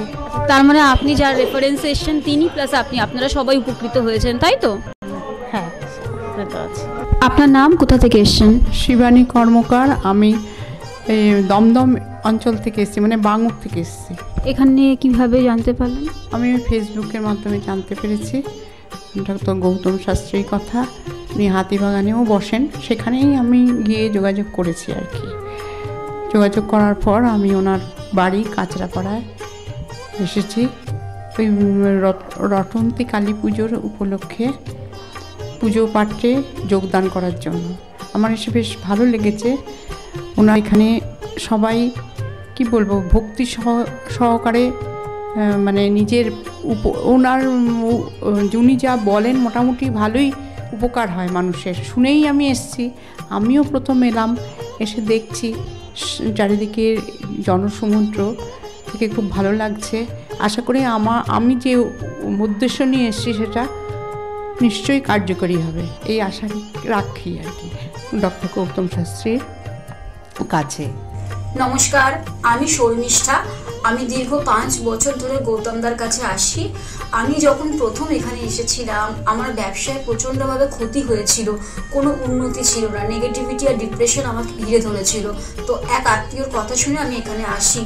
তার মানে আপনি যার রেফারেন্সে এসেছেন তিনি প্লাস আপনারা সবাই উপকৃত হয়েছেন, তাই তো? হ্যাঁ, উপকৃত আছি। আপনার নাম, কোথা থেকে এসেছেন? শিবানী কর্মকার। আমি দমদম অঞ্চল থেকে এসেছি, মানে বাঙুর থেকে এসেছি। এখানে কিভাবে জানতে পারলেন? আমি ফেসবুকের মাধ্যমে জানতে পেরেছি ডক্টর গৌতম শাস্ত্রীর কথা। উনি হাতিবাগানেও বসেন, সেখানেই আমি গিয়ে যোগাযোগ করেছি আর কি। যোগাযোগ করার পর আমি ওনার বাড়ি কাঁচরাপাড়ায় এসেছি ওই রটন্তী কালী পুজোর উপলক্ষে পুজো পাঠে যোগদান করার জন্য। আমার এসে বেশ ভালো লেগেছে। ওনার এখানে সবাই কি বলবো, ভক্তি সহকারে মানে নিজের ওনার উনি যা বলেন মোটামুটি ভালোই উপকার হয় মানুষের। শুনেই আমি এসেছি, আমিও প্রথম এলাম, এসে দেখছি চারিদিকে জনসমুদ্র থেকে খুব ভালো লাগছে। আশা করি আমি যে উদ্দেশ্য নিয়ে এসেছি সেটা নিশ্চয়ই কার্যকরী হবে, এই আশা রাখি আর কি ডক্টর গৌতম শাস্ত্রীর কাছে। নমস্কার, আমি শর্মিষ্ঠা। আমি দীর্ঘ 5 বছর ধরে গৌতমদার কাছে আসি। আমি যখন প্রথম এখানে এসেছিলাম, আমার ব্যবসায় প্রচণ্ডভাবে ক্ষতি হয়েছিল, কোনো উন্নতি ছিল না, নেগেটিভিটি আর ডিপ্রেশন আমাকে ঘিরে ধরেছিল। তো এক আত্মীয়র কথা শুনে আমি এখানে আসি।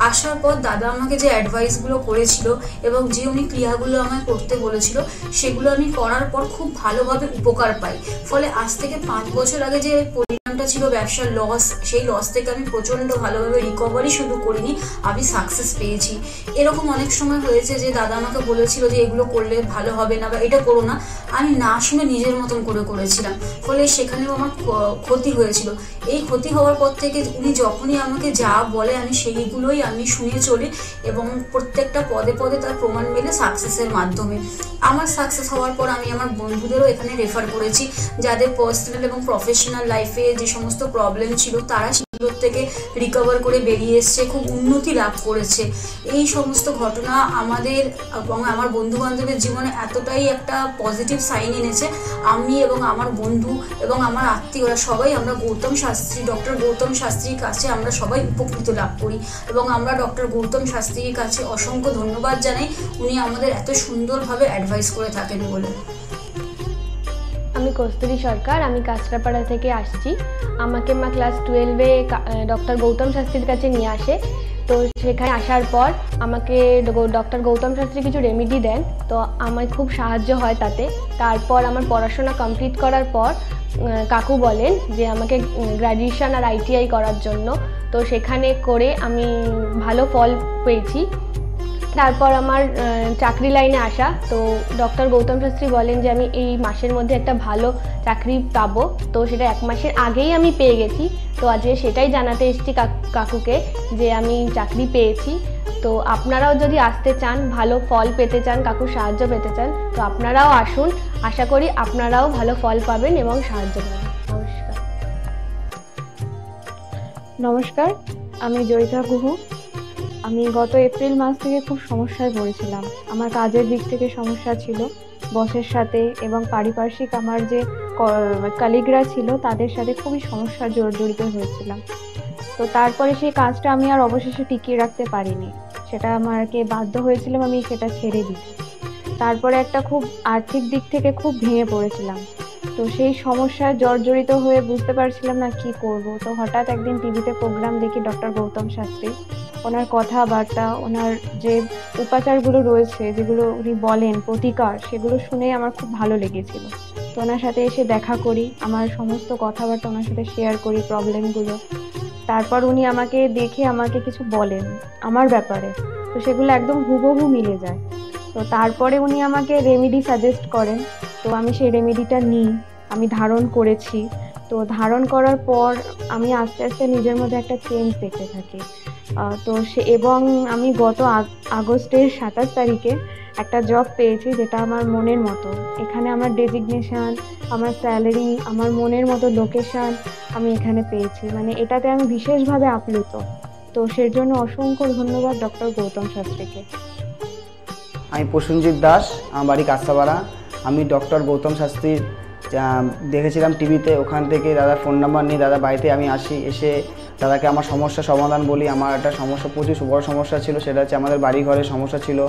আসার পর দাদা আমাকে যে অ্যাডভাইসগুলো করেছিল এবং যে উনি ক্রিয়াগুলো আমায় করতে বলেছিল, সেগুলো আমি করার পর খুব ভালোভাবে উপকার পাই। ফলে আজ থেকে 5 বছর আগে যে পরিমাণটা ছিল ব্যবসার লস, সেই লস থেকে আমি প্রচণ্ড ভালোভাবে রিকভারি শুধু করিনি, আমি সাকসেস পেয়েছি। এরকম অনেক সময় হয়েছে যে দাদা আমাকে বলেছিল যে এগুলো করলে ভালো হবে না বা এটা করো না, আমি না শুনে নিজের মতন করে করেছিলাম, ফলে সেখানেও আমার ক্ষতি হয়েছিল। এই ক্ষতি হওয়ার পর থেকে উনি যখনই আমাকে যা বলে আমি সেইগুলোই আমি শুনে চলি, এবং প্রত্যেকটা পদে পদে তার প্রমাণ মেলে সাকসেসের মাধ্যমে। আমার সাকসেস হওয়ার পর আমি আমার বন্ধুদেরও এখানে রেফার করেছি, যাদের পার্সোনাল এবং প্রফেশনাল লাইফে যে সমস্ত প্রবলেম ছিল তারা সেগুলোর থেকে রিকভার করে বেরিয়ে এসছে, খুব উন্নতি লাভ করেছে। এই সমস্ত ঘটনা আমাদের এবং আমার বন্ধু বান্ধবের জীবনে এতটাই একটা পজিটিভ সাইন এনেছে, আমি এবং আমার বন্ধু এবং আমার আত্মীয়রা সবাই আমরা ডক্টর গৌতম শাস্ত্রীর কাছে আমরা সবাই উপকৃত লাভ করি, এবং আমরা ডক্টর গৌতম শাস্ত্রীর কাছে অসংখ্য ধন্যবাদ জানাই, উনি আমাদের এত সুন্দরভাবে অ্যাডভাইস করে থাকেন বলে। আমি কস্তুরী সরকার, আমি কাঁচরাপাড়া থেকে আসছি। আমাকে মা ক্লাস 12-এ ডক্টর গৌতম শাস্ত্রীর কাছে নিয়ে আসে। তো সেখানে আসার পর আমাকে ডক্টর গৌতম শাস্ত্রী কিছু রেমেডি দেন, তো আমার খুব সাহায্য হয় তাতে। তারপর আমার পড়াশোনা কমপ্লিট করার পর কাকু বলেন যে আমাকে গ্র্যাজুয়েশন আর ITI করার জন্য, তো সেখানে করে আমি ভালো ফল পেয়েছি। তারপর আমার চাকরি লাইনে আসা, তো ডক্টর গৌতম শাস্ত্রী বলেন যে আমি এই মাসের মধ্যে একটা ভালো চাকরি পাবো, তো সেটা 1 মাসের আগেই আমি পেয়ে গেছি। তো আজকে সেটাই জানাতে এসেছি কাকুকে যে আমি চাকরি পেয়েছি। তো আপনারাও যদি আসতে চান, ভালো ফল পেতে চান, কাকুর সাহায্য পেতে চান, তো আপনারাও আসুন। আশা করি আপনারাও ভালো ফল পাবেন এবং সাহায্য পাবেন। নমস্কার। নমস্কার, আমি জয়িতা গুহ। আমি গত এপ্রিল মাস থেকে খুব সমস্যায় পড়েছিলাম। আমার কাজের দিক থেকে সমস্যা ছিল, বসের সাথে এবং পারিপার্শ্বিক আমার যে কলিগরা ছিল তাদের সাথে খুবই সমস্যা জড়িত হয়েছিলাম। তো তারপরে সেই কাজটা আমি আর অবশেষে টিকিয়ে রাখতে পারিনি, সেটা আমাকে বাধ্য হয়েছিলাম আমি সেটা ছেড়ে দিতে। তারপরে একটা খুব আর্থিক দিক থেকে খুব ভেঙে পড়েছিলাম। তো সেই সমস্যায় জর্জরিত হয়ে বুঝতে পারছিলাম না কি করব। তো হঠাৎ একদিন টিভিতে প্রোগ্রাম দেখি ডক্টর গৌতম শাস্ত্রী, ওনার কথাবার্তা, ওনার যে উপাচারগুলো রয়েছে যেগুলো উনি বলেন প্রতিকার, সেগুলো শুনে আমার খুব ভালো লেগেছিল। তো ওনার সাথে এসে দেখা করি, আমার সমস্ত কথাবার্তা ওনার সাথে শেয়ার করি, প্রবলেমগুলো। তারপর উনি আমাকে দেখে আমাকে কিছু বলেন আমার ব্যাপারে, তো সেগুলো একদম হুবহু মিলে যায়। তো তারপরে উনি আমাকে রেমেডি সাজেস্ট করেন, তো আমি সেই রেমেডিটা নিই, আমি ধারণ করেছি। তো ধারণ করার পর আমি আস্তে আস্তে নিজের মধ্যে একটা চেঞ্জ দেখতে থাকি। তো এবং আমি গত আগস্টের 27 তারিখে একটা জব পেয়েছি যেটা আমার মনের মতো। এখানে আমার ডেজিগনেশন, আমার স্যালারি, আমার মনের মতো লোকেশন আমি এখানে পেয়েছি, মানে এটাতে আমি বিশেষভাবে আপ্লুত। তো সের জন্য অসংখ্য ধন্যবাদ ডক্টর গৌতম শাস্ত্রীকে। আমি প্রসেনজিৎ দাস, আমার বাড়ি কাস্তাপাড়া। আমি ডক্টর গৌতম শাস্ত্রীর দেখেছিলাম টিভিতে, ওখান থেকে দাদার ফোন নাম্বার নিয়ে দাদা বাড়িতে আমি আসি, এসে দাদাকে আমার সমস্যার সমাধান বলি। আমার একটা সমস্যা, প্রচুর বড় সমস্যা ছিল, সেটা হচ্ছে আমাদের বাড়ি ঘরের সমস্যা ছিল,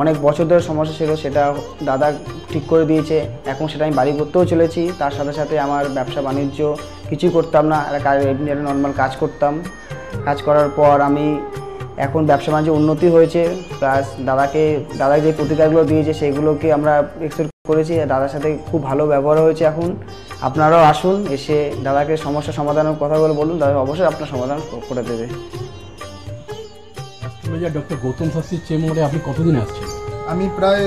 অনেক বছর ধরে সমস্যা ছিল, সেটা দাদা ঠিক করে দিয়েছে। এখন সেটা আমি বাড়ি করতেও চলেছি। তার সাথে সাথে আমার ব্যবসা বাণিজ্য কিছুই করতাম না, একটা নর্মাল কাজ করতাম। কাজ করার পর আমি এখন ব্যবসা বাণিজ্য উন্নতি হয়েছে, প্লাস দাদা যে প্রতিকারগুলো দিয়েছে সেগুলোকে আমরা এক্সেপ্ট করেছি। দাদার সাথে খুব ভালো ব্যবহার হয়েছে। এখন আপনারাও আসুন, এসে দাদাকে সমস্যা সমাধানের কথা বলুন, দাদা অবশ্যই আপনার সমাধান করে দেবে। ডক্টর গৌতম শাস্ত্রীর চেম্বারে আপনি কতদিন আসছেন? আমি প্রায়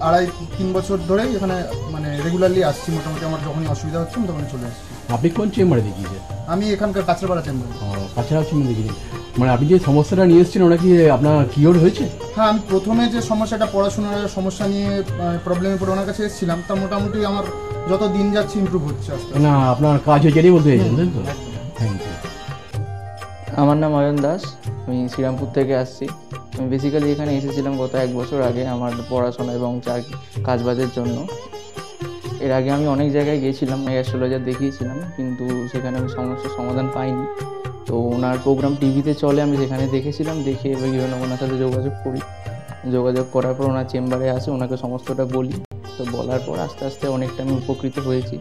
2.5-3 বছর ধরেই এখানে মানে রেগুলারলি আসছি। মোটামুটি আমার যখনই অসুবিধা হচ্ছে আমি তখনই চলে আসছি। আপনি কোন চেম্বারে দেখিয়েছেন? আমি এখানকার কাঁচরাপাড়া চেম্বারে। কাঁচরাপাড়া চেম্বারে দেখিয়েছেন, মানে আপনি যে সমস্যাটা নিয়ে এসেছেন ওটা কি আপনার কিওর হয়েছে? হ্যাঁ, আমি প্রথমে যে সমস্যাটা, পড়াশোনার সমস্যা নিয়ে প্রবলেমে পড়ে ওনার কাছে এসেছিলাম, তা মোটামুটি আমার যত দিন যাচ্ছে ইমপ্রুভ হচ্ছে আস্তে আস্তে। না, আপনার কাজ হয়েছে বলতে চাইছেন, তাই তো? Thank you. আমার নাম অয়ন দাস, আমি শ্রীরামপুর থেকে আসছি। আমি বেসিক্যালি এখানে এসেছিলাম গত 1 বছর আগে আমার পড়াশোনা এবং কাজবাজের জন্য। এর আগে আমি অনেক জায়গায় গিয়েছিলাম, অ্যাস্ট্রোলজার দেখিয়েছিলাম, কিন্তু সেখানে আমি সমস্যার সমাধান পাইনি। তো ওনার প্রোগ্রাম টিভিতে চলে, আমি সেখানে দেখেছিলাম, দেখে এবার বিভিন্ন ওনার সাথে যোগাযোগ করি। যোগাযোগ করার পর ওনার চেম্বারে আসে, ওনাকে সমস্তটা বলি। তো বলার পর আস্তে আস্তে অনেকটা আমি উপকৃত হয়েছি।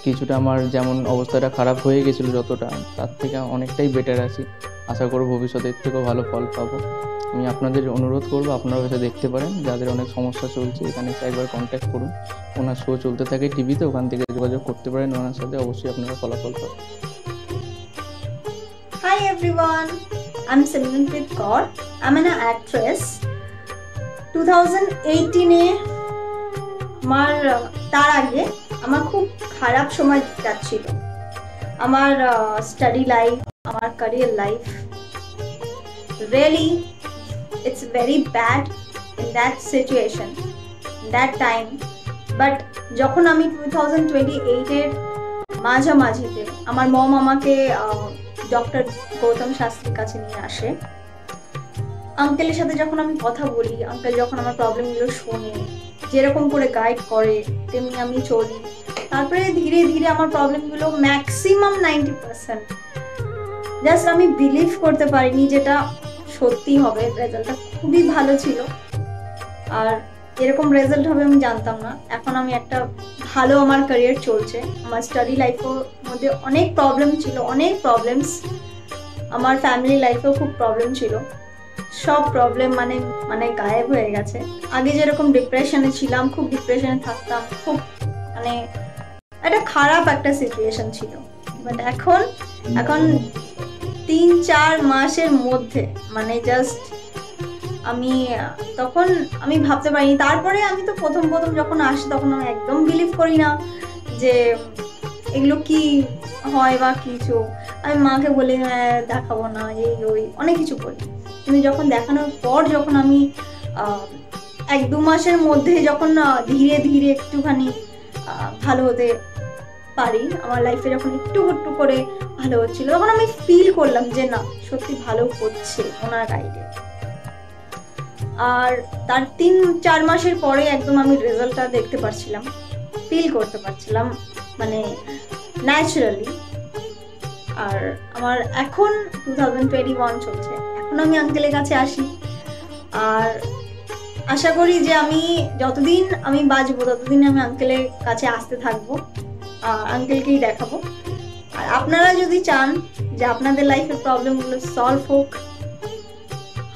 কিছুটা আমার যেমন অবস্থাটা খারাপ হয়ে গেছিলো যতটা, তার থেকে অনেকটাই বেটার আছি। আশা করব ভবিষ্যতে এর থেকেও ভালো ফল পাবো। আমি আপনাদের অনুরোধ করবো আপনারা এসে দেখতে পারেন, যাদের অনেক সমস্যা চলছে এখানে এসে একবার কন্ট্যাক্ট করুন। ওনার শো চলতে থাকে টিভিতে, ওখান থেকে যোগাযোগ করতে পারেন ওনার সাথে, অবশ্যই আপনারা ফলাফল পাবেন। Hi everyone, I'm Simranpreet Kaur. I'm an actress. 2018-এ তার আগে আমার খুব খারাপ সময় যাচ্ছিল। আমার স্টাডি লাইফ, আমার career life, really it's very bad in that situation, that time. But যখন আমি 2028-এর মাঝামাঝিতে আমার মম আমাকে ডক্টর গৌতম শাস্ত্রীর কাছে নিয়ে আসে। আঙ্কেলের সাথে যখন আমি কথা বলি, আঙ্কেল যখন আমার প্রবলেমগুলো শোনে, যেরকম করে গাইড করে তেমনি আমি চলি। তারপরে ধীরে ধীরে আমার প্রবলেমগুলো ম্যাক্সিমাম 90%, জাস্ট আমি বিলিভ করতে পারিনি যেটা সত্যি হবে। রেজাল্টটা খুবই ভালো ছিল, আর এরকম রেজাল্ট হবে আমি জানতাম না। এখন আমি একটা ভালো আমার ক্যারিয়ার চলছে। আমার স্টাডি লাইফের মধ্যে অনেক প্রবলেম ছিল, অনেক প্রবলেমস। আমার ফ্যামিলি লাইফেও খুব প্রবলেম ছিল, সব প্রবলেম মানে গায়েব হয়ে গেছে। আগে যেরকম ডিপ্রেশনে ছিলাম, খুব ডিপ্রেশনে থাকতাম, খুব মানে একটা খারাপ একটা সিচুয়েশন ছিল। বাট এখন 3-4 মাসের মধ্যে মানে জাস্ট তখন আমি ভাবতে পারিনি। তারপরে আমি তো প্রথম যখন আসি তখন আমি একদম বিলিভ করি না যে এগুলো কি হয় বা কিছু। আমি মাকে বলি দেখাবো না, এই ওই অনেক কিছু বলি। কিন্তু যখন দেখানোর পর যখন আমি 1-2 মাসের মধ্যে যখন ধীরে ধীরে একটুখানি ভালো হতে পারি, আমার লাইফে যখন একটু করে ভালো হচ্ছিল, তখন আমি ফিল করলাম যে না, সত্যি ভালো হচ্ছে ওনার গাইডে। আর তার 3-4 মাসের পরে একদম আমি রেজাল্টটা দেখতে পারছিলাম, ফিল করতে পারছিলাম মানে ন্যাচারালি। আর আমার এখন 2021 চলছে, এখন আমি আঙ্কেলের কাছে আসি। আর আশা করি যে আমি যতদিন আমি বাঁচবো ততদিন আমি আঙ্কেলের কাছে আসতে থাকবো, আঙ্কেলকেই দেখাবো। আর আপনারা যদি চান যে আপনাদের লাইফের প্রবলেমগুলো সলভ হোক,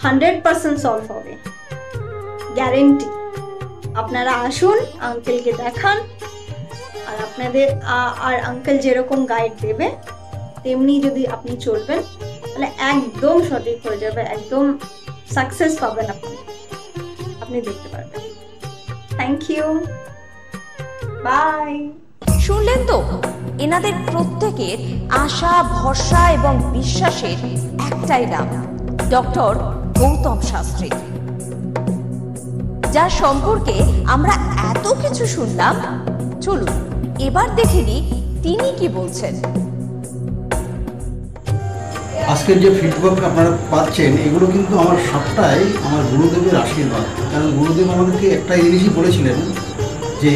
100% সলভ হবে, গ্যারেন্টি। আপনারা আসুন, আঙ্কেলকে দেখান, আর আপনাদের আর আঙ্কেল যেরকম গাইড দেবে তেমনি যদি আপনি চলবেন তাহলে একদম সঠিক হয়ে যাবে, একদম সাকসেস পাবেন আপনি দেখতে পারবেন। Thank you, bye. শুনলেন তো, এনাদের প্রত্যেকের আশা, ভরসা এবং বিশ্বাসের একটাই নাম, ডক্টর গৌতম শাস্ত্রী, যার সম্পর্কে আমরা এত কিছু শুনলাম। চলুন এবার দেখে নিই তিনি কি বলছেন। আজকের যে ফিডব্যাক আপনারা পাচ্ছেন এগুলো কিন্তু আমার সবটাই আমার গুরুদেবের আশীর্বাদ। কারণ গুরুদেব আমাদেরকে একটা জিনিসই বলেছিলেন যে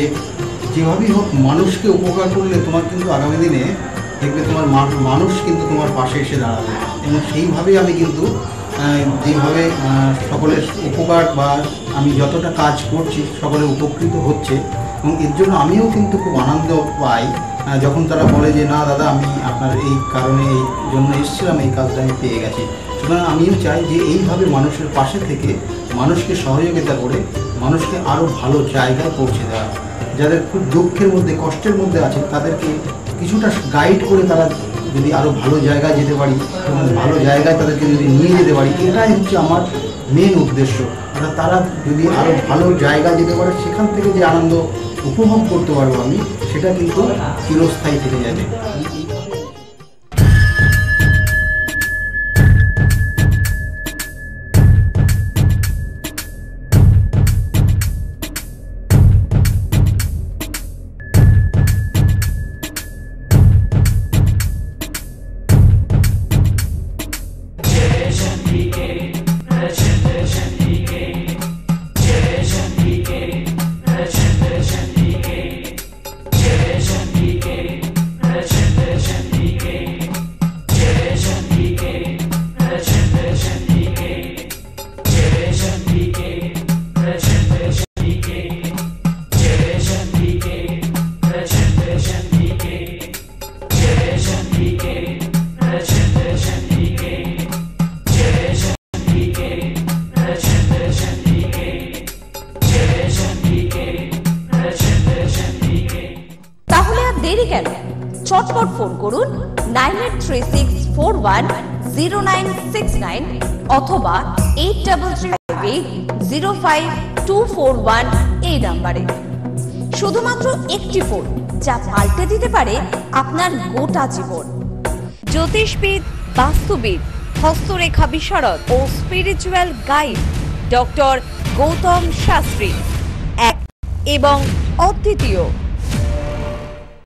যেভাবেই হোক মানুষকে উপকার করলে তোমার কিন্তু আগামী দিনে দেখবে তোমার মানুষ কিন্তু তোমার পাশে এসে দাঁড়াবে। এবং সেইভাবেই আমি কিন্তু যেভাবে সকলের উপকার বা আমি যতটা কাজ করছি সকলে উপকৃত হচ্ছে, এবং এর জন্য আমিও কিন্তু খুব আনন্দ পাই যখন তারা বলে যে না দাদা আমি আপনার এই কারণে এই জন্য এসেছিলাম, এই কাজটা আমি পেয়ে গেছি। সুতরাং আমিও চাই যে এইভাবে মানুষের পাশে থেকে মানুষকে সহযোগিতা করে মানুষকে আরও ভালো জায়গায় পৌঁছে দেওয়া। যাদের খুব দুঃখের মধ্যে কষ্টের মধ্যে আছে তাদেরকে কিছুটা গাইড করে তারা যদি আরও ভালো জায়গায় যেতে পারি এবং ভালো জায়গায় তাদেরকে যদি নিয়ে যেতে পারি, এটাই হচ্ছে আমার মেন উদ্দেশ্য। অর্থাৎ তারা যদি আরও ভালো জায়গায় যেতে পারে সেখান থেকে যে আনন্দ উপভোগ করতে পারবো আমি, সেটা কিন্তু চিরস্থায়ী থেকে যাবে। চটপট ফোন করুন 9836410969 অথবা 8335805241 এই নাম্বারে। শুধুমাত্র একটি ফোন যা পাল্টে দিতে পারে আপনার গোটা জীবন। জ্যোতিষবিদ, বাস্তুবিদ, হস্তরেখা বিশারদ ও spiritual guide doctor Gautam Shastri, এক এবং অদ্বিতীয়।